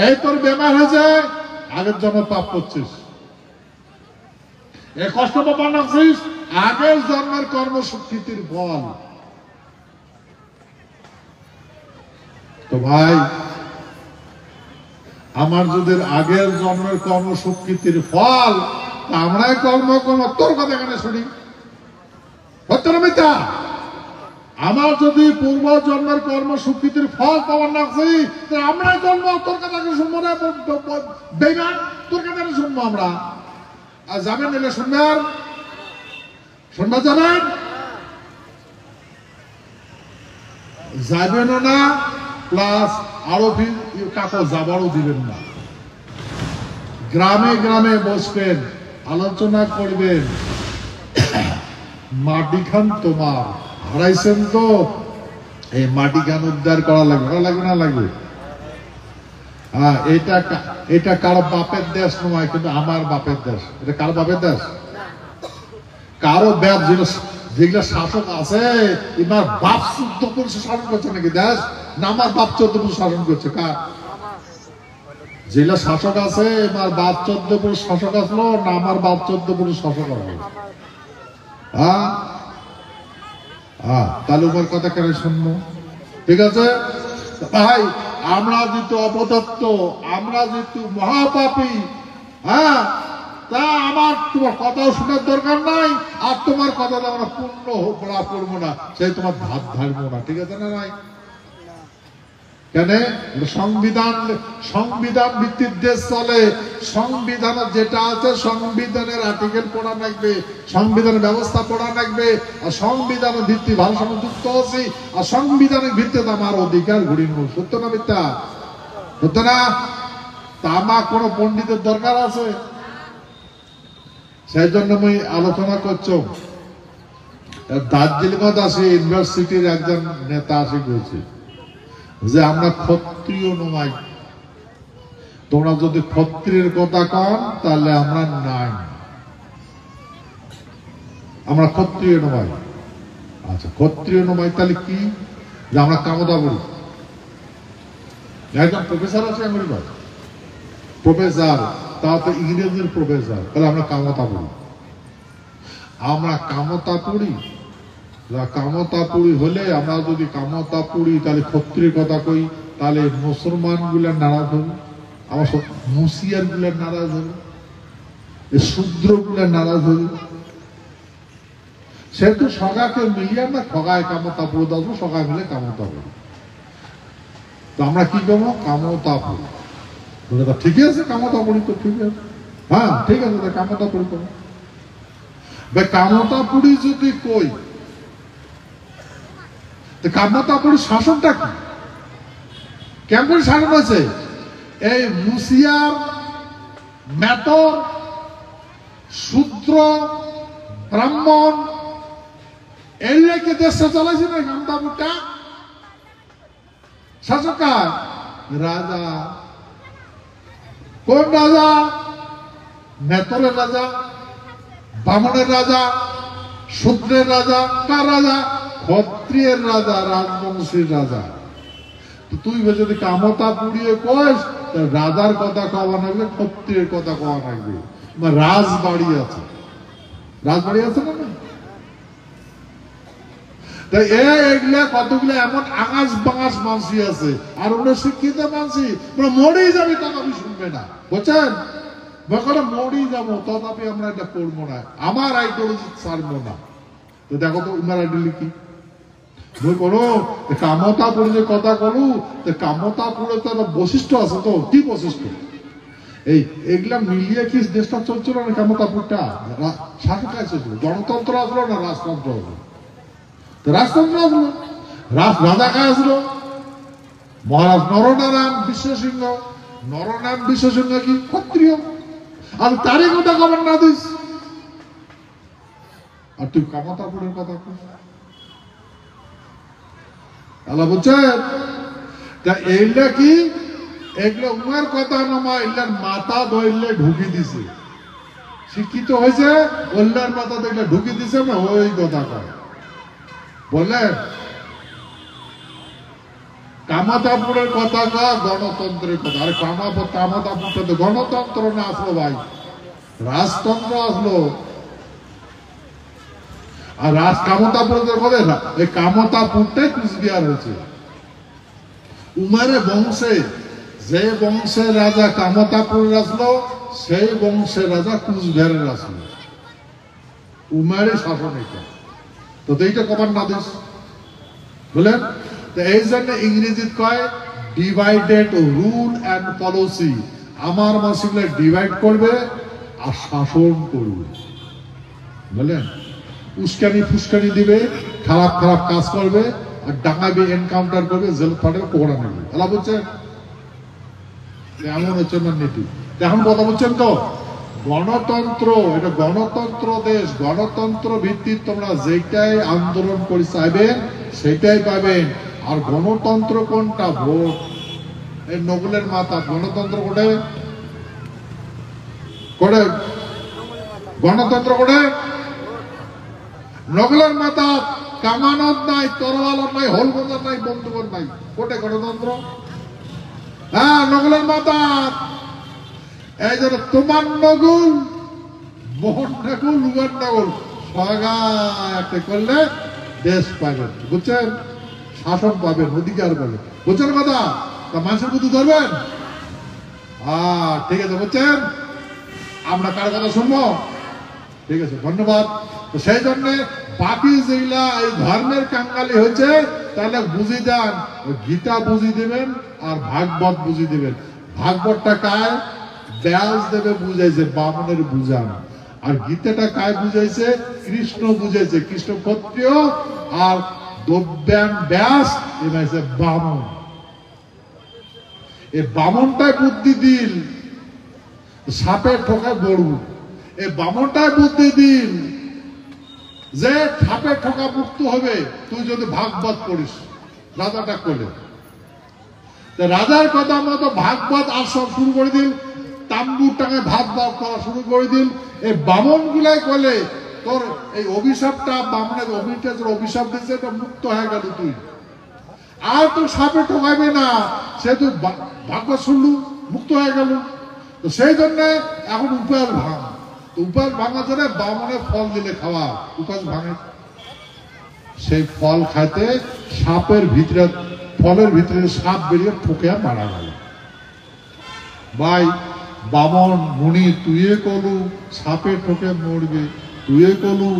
এই তোর বেমার হয়েছে, আগের জন্ম পাপ করছিস, এ কষ্ট পাবার লাগছিস, আগের জন্মের কর্ম স্বীকৃতির ফল। তো ভাই, আমার যদি আগের জন্মের কর্ম স্বীকৃতির ফল, আমরাই কর্ম করব, তোর কথা এখানে শুনি, সত্য না মিথ্যা? আমার যদি পূর্ব জন্মের কর্ম স্বীকৃতির ফল পাওয়ার লাগছে, আমরাই করবো, তোর কথাকে শুনবো না? বেইমান, তোর কথাকে শুনবো আমরা। আর যাবেন এলে শুনবেন, শুনবা যাবেন, যাবেনও না, প্লাস আরো কাকো যাবারও দিবেন না। গ্রামে গ্রামে বসবেন, আলোচনা করবেন, মাটি খান তোমার হারাইছেন, তো এই মাটি খান উদ্ধার করা লাগবে, লাগবে না লাগবে? হ্যাঁ, এটা কারো বাপের দেশ নয়, কিন্তু আমার বাপের দেশ। এটা কারো বাপের দেশ? কারো ব্যাপ যেগুলো শাসক আছে, এবার বাপ 14 পুরুষ শাসন করছে নাকি দেশ? না আমার বাপ 14 পুরুষ শাসন করছে? কার? যেগুলো শাসক আছে, এবার বাপ 14 পুরুষ শাসক আসলো, না আমার বাপ 14 পুরুষ শাসক আসলো? হ্যাঁ, তাহলে উপর কথা কেন শুনবো? ঠিক আছে ভাই, আমরা যেহেতু অপদত্ত, আমরা যেহেতু মহাপাপী, হ্যাঁ, তা আমার তোমার কথাও শোনার দরকার নাই, আর তোমার কথা আমরা পূর্ণ পড়া করবো না, সেই তোমার ধার ধারবো না। ঠিক আছে না? নাই কেন? সংবিধান ভিত্তিক দেশ চলে। সংবিধান যেটা আছে, সংবিধানের আর্টিকেল পড়া লাগবে, সংবিধানের ব্যবস্থা পড়া লাগবে, আর সংবিধানের ভিত্তি ভারসাম্য যুক্ত আছে, আর সংবিধানের ভিত্তিতে আমার অধিকার ঘুরিয়ে নেব। সত্য না মিথ্যা? সত্য না? তা আমার কোন পণ্ডিতের দরকার আছে? সেই জন্য আমি আলোচনা করছো। দার্জিলিংত আছে ইউনিভার্সিটির একজন নেতা আসে বলছে যে আমরা ক্ষত্রিয় নয়, তোমরা যদি ক্ষত্রিয়ের কথা কন তাহলে আমরা নাই, আমরা ক্ষত্রিয় নয়। আচ্ছা, ক্ষত্রিয় নয় তাহলে কি? যে আমরা কামতা করি। একজন প্রফেসর আছে আমেরিকার, প্রফেসর, তাও তো ইংরেজির প্রফেসর, তাহলে আমরা কামতা করি। আমরা কামতা পড়ি, কামতাপুরি হলে, আমরা যদি কামতাপুরি তাহলে ক্ষত্রিয়ের কথা কই, তাহলে মুসলমান গুলার নারাজ হবে, আমার সব মুসিয়ার গুলার নারাজ হবে, শূদ্র গুলার নারাজ হবে। সেহেতু সগাকে মিলিয়ে আমরা খগায় কামতাপুরি আসবো, সগায় মিলে কামতাপুরি। তো আমরা কি করবো? কামতাপুরি। ঠিক আছে, কামতাপুরি তো ঠিক আছে, হ্যাঁ ঠিক আছে, কামতাপুরি করবো। কামতাপুরি যদি কই, কামতাপুরি শাসনটা কি? কেমন শাসন আছে? এই মুসিয়ার, মেতর, শূদ্র, ব্রাহ্মণ, এই লেগে দেশে চালাইছে না কামতাপুরটা? শাসক কার? রাজা। কোন রাজা? মেতরের রাজা, বামনের রাজা, শূদ্রের রাজা। কার রাজা? ক্ষত্রিয়ের রাজা, রাজবংশীর রাজা। তুই যদি কামতা পুড়িয়ে কস, রাজার কথা কওয়া লাগবে, ক্ষত্রিয়ের কথা কওয়া লাগবে। রাজবাড়ি আছে, রাজবাড়ি আছে না? তাই এগুলা কতগুলো এমন আঙাস বাঙাস মানসি আছে, আর ওরা শিক্ষিত মানসি মরেই যাবে তথাপি শুনবে না, বুঝছেন? মরেই যাবো তথাপি আমরা এটা করবো না, আমার আইডিওলজি ছাড়বো না। তো দেখো তো উনার আইডিওলজি কি করো, কামতাপুরে যে কথা বলু, কামতাপুরে তো বৈশিষ্ট্য আছে। তো কি বৈশিষ্ট্য? এগুলা মিলিয়ে কি দেশটা চলছিল না? কামতাপুরটা শাসকায় চলছিল, গণতন্ত্র আসলো না রাজতন্ত্র আসলো? রাজতন্ত্র আসলো, রাজা কায় আসলো মহারাজ নরনারায়ণ বিশ্বসিংহ। নরনারায়ণ বিশ্বসিংহ কি ক্ষত্রিয়, আর তারই কথা খবর না দিস, আর তুই কামতাপুরের কথা কর। আল্লাহ বলছেন এইটা কি, এগুলো উমার কথা নামা, এগুলার মাথা দইলে ঢুকি দিছে, শিক্ষিত হয়েছে ওল্লার মাথা দেখলে ঢুকি দিছে না, ওই কথা কয়। বললেন কামতাপুরের কথা কয় গণতন্ত্রের কথা, আরে কামতাপুরটা তো গণতন্ত্র না আসলো ভাই, রাজতন্ত্র আসলো। আর কামতাপুরের কথা, এই কামতাপুরটাই কুচবিহার হয়েছে। উমারে বংশে, যে বংশের রাজা কামতাপুরের আসলো, সেই বংশের রাজা কুচবিহারের আসলো। উমারে শাসন এটা, তো এইটা কবার না দিস বলেন। এই জন্য ইংরেজিত কয় ডিভাইডেড রুল অ্যান্ড পলিসি। আমার মানুষগুলো ডিভাইড করবে আর শাসন করবে, বলেন। উস্কানি ফুস্কানি দিবে, খারাপ খারাপ কাজ করবে, আর ডাঙাবে, এনকাউন্টার করবে, জেল ফাটবে, পোড়া নেবে। আল্লাহ বলছেন এমন হচ্ছে না নীতি। এখন কথা বলছেন তো গণতন্ত্র, এটা গণতন্ত্র দেশ, গণতন্ত্র ভিত্তিক তোমরা যেটাই আন্দোলন করে চাইবেন সেটাই পাবেন। আর গণতন্ত্র কোনটা? ভোট। এই নগুলের মাথা গণতন্ত্র কোটে করে, গণতন্ত্র কোটে নগলের মাথা। কামানত নাই, তরোয়াল নাই, হোলগোজার নাই, বন্দুক নাই, কোটে গণতন্ত্র? হ্যাঁ, নগলের মাথা। এই যে তোমার নগুল, মোহন নগুল, উগার নগুল সগাতে করলে দেশ পাবেন, বুঝছেন? শাসন পাবেন, অধিকার পাবেন, বুঝছেন কথা? তা মানুষের বুদ্ধি ধরবেন। ঠিক আছে, বুঝছেন? আমরা কার কথা শুনবো? ঠিক আছে, ধন্যবাদ। তো সেই জন্য বাকি যেগুলা এই ধর্মের কাঙ্গালি হয়েছে, তাহলে বুঝি যান, গীতা বুঝি দেবেন আর ভাগবত বুঝি দেবেন। ভাগবতটা কায় ব্যাস দেবে বুঝাইছে, বামনের বুঝান। আর গীতাটা কায় বুঝাইছে? কৃষ্ণ বুঝাইছে, কৃষ্ণ ক্ষত্রিয়, আর দব্যান ব্যাস এসে বামন। এই বামনটাই বুদ্ধি দিল, সাপের ঠোকায় গরু। এই বামনটাই বুদ্ধি দিল যে সাপের ঠোকা মুক্ত হবে তুই যদি ভাগবত পড়িস। রাজাটা করলে রাজার কথা মতো ভাগবত আর সব শুরু করে দিল, তাম্বুর টাঙে ভাত ভাত করা শুরু করে দিল। এই বামন গুলাই করলে তোর এই অভিশাপটা, বামনের অভিশাপ দিচ্ছে, এটা মুক্ত হয়ে গেল তুই। আর তোর সাপে ঠকাবে না, সে তুই ভাগবত শুনলু, মুক্ত হয়ে গেল। তো সেই জন্য এখন উপাস ভাঙ। উপাস ভাঙার জন্য বামনের ফল দিলে খাওয়া, উপাস ভাঙে। সেই ফল খাইতে সাপের ভিতরে, ফলের ভিতরে সাপ বেরিয়ে ঠোকে মারা গেল। ভাই বামন মুনি তুইয়ে কলু সাপে ঠোকে মরবে, তুইয়ে কলু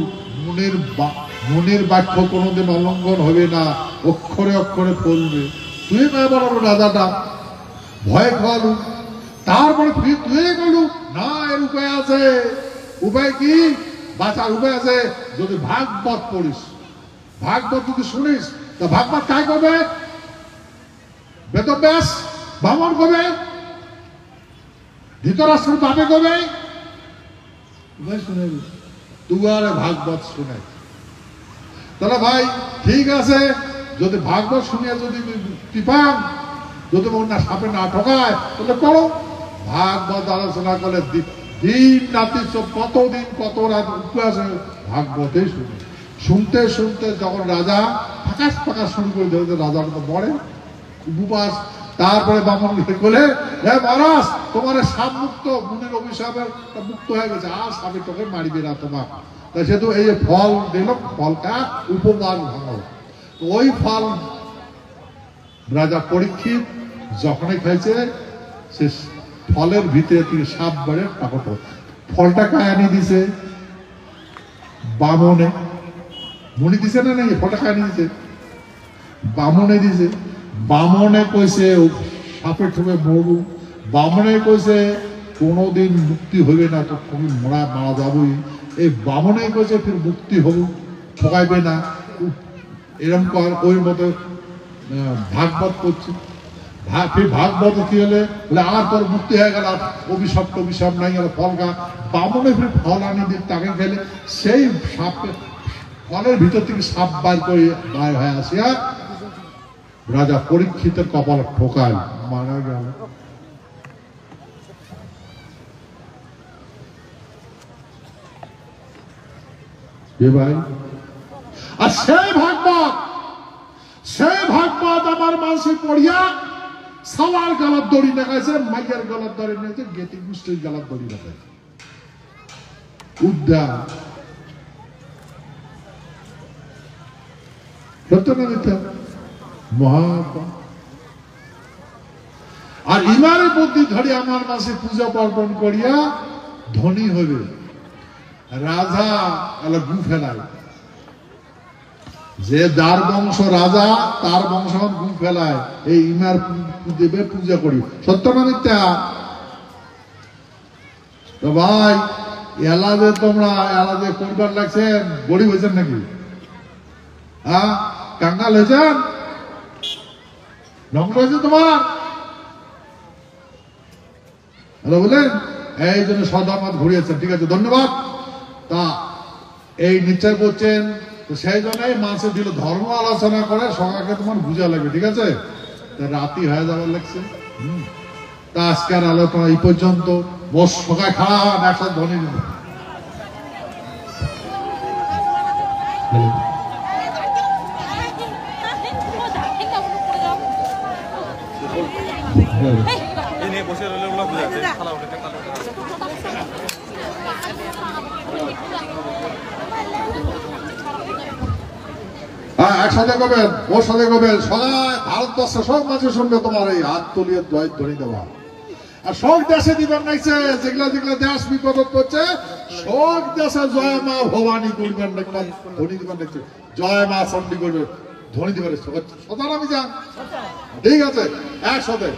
মুনির বাক্য কোনোদিন অলঙ্ঘন হবে না, অক্ষরে অক্ষরে ফলবে। তুই বলো রাজাটা ভয় খাওয়ালু, তারপরে তুই গেলু না, এর উপায় আছে। উপায় কি? বাঁচার উপায় আছে, যদি ভাগবত পড়িস, ভাগবত যদি শুনিস। তা ভাগবত কাই কবে? বেদব্যাস বামন কবে? ধৃতরাষ্ট্র পাবে কবে? শুনে দুয়ারে ভাগবত শুনে। তাহলে ভাই ঠিক আছে, যদি ভাগবত শুনিয়া যদি টিপান, যদি না সাপে না ঠকায়, তাহলে করো। ভাগবত আলোচনা করলে দিন রাত্রি কতদিন কত রাত উপবাসে ভাগবতেই শুনে। শুনতে শুনতে যখন রাজা ফাঁকাশ ফাঁকাশ শুরু করে দিল, রাজার তো বড়ে উপবাস। তারপরে বামন বলে, হে মহারাজ, তোমার সাপ মুক্ত, মুনির অভিশাপের মুক্ত হয়ে গেছে, আর সাপে টোকে মারিবে না তোমার। তা সেহেতু এই ফল দিল, ফলটা উপবাস ভাঙল। ওই ফল রাজা পরীক্ষিত যখনই খাইছে, সে ফলের ভিতরে থেকে সাপ বেড়ে টাকট। ফলটা কায়ানি দিছে বামনে, মনি দিছে না নাই, ফলটা কায়ানি দিছে বামনে দিছে। বামনে কইছে সাপে ঠুকে মরবো, বামনে কইছে কোনোদিন মুক্তি হবে না, তো তুমি মারা যাবই। এই বামনে কইছে ফির মুক্তি হবে, ঠকাইবে না, এরকম কর। ওই মতো ভাগবত করছে। ফির ভাগবত কি হলে বলে আর তোর মুক্তি হয়ে গেল, অভিশাপ টভিশাপ নাই, আর ফল খা। বামনে ফির ফল আনি দিয়ে তাকে খেলে সেই সাপে ফলের ভিতর থেকে সাপ বার করে বাইর হয়ে আসিয়া রাজা পরীক্ষিতের কপাল ঠোকায়, মারা গেল। ভাই, আর সেই ভাগবত আমার মাসে পড়িয়া সবার গলার দড়ি দেখাইছে, মাইয়ের গলার দড়ি নিয়েছে, গেতি গোষ্ঠীর গলার দড়ি দেখাইছে। উদ্যান সত্য না মিথ্যা? মহাপা। আর ইমানের বুদ্ধি ধরি আমার মাসে পূজা পার্বণ করিয়া ধনী হবে। রাজা এলা গু ফেলায়, যে যার বংশ রাজা তার বংশ গু ফেলায়, এই ইমার দেবে পূজা করি। সত্য না মিথ্যা? তো ভাই, এলা যে তোমরা এলা যে করবার লাগছেন, গরিব হয়েছেন নাকি? হ্যাঁ, কাঙ্গাল হয়েছেন? ধ্বংস হয়েছে তোমার? বলেন এই জন্য সদামাত ঘুরিয়েছেন, ঠিক আছে, ধন্যবাদ। তা এই নিশ্চয় করছেন, তো সেই জন্যই মাসে দিল ধর্ম আলোচনা করে সকালকে তোমার বুঝা লাগবে, ঠিক আছে? রাতি হয়ে যাবার লাগছে। তা আজকের আলোচনা এই পর্যন্ত। বস সকাল খান একসাথে ধনী নেব। হ্যাঁ, একসাথে করবেন, ওর সাথে করবেন। সবাই ভারতবর্ষে সব মাঝে শুনবে তোমার এই হাত তুলিয়ে ধরে দেওয়া। আর সব দেশে দিবেন নাইছে, যেগুলা যেগুলা দেশ বিপদ করছে, সব দেশে জয় মা ভবানী করবেন, ধনী দিবেন নাইছে, জয় মা চণ্ডী করবেন, ধনী দিবেন। সদা আমি যান, ঠিক আছে, একসাথে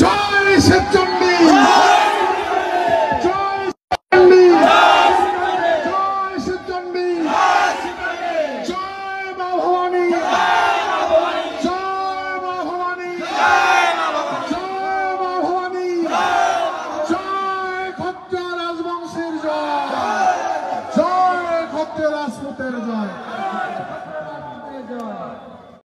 জয় শিবচণ্ডী, জয় শিবচণ্ডী, জয় শিবচণ্ডী, জয় মা ভবানী, জয় মা ভবানী, জয় মা ভবানী, জয় ক্ষত্রিয় রাজবংশের জয়, জয় ক্ষত্রিয় রাজপুতের জয়।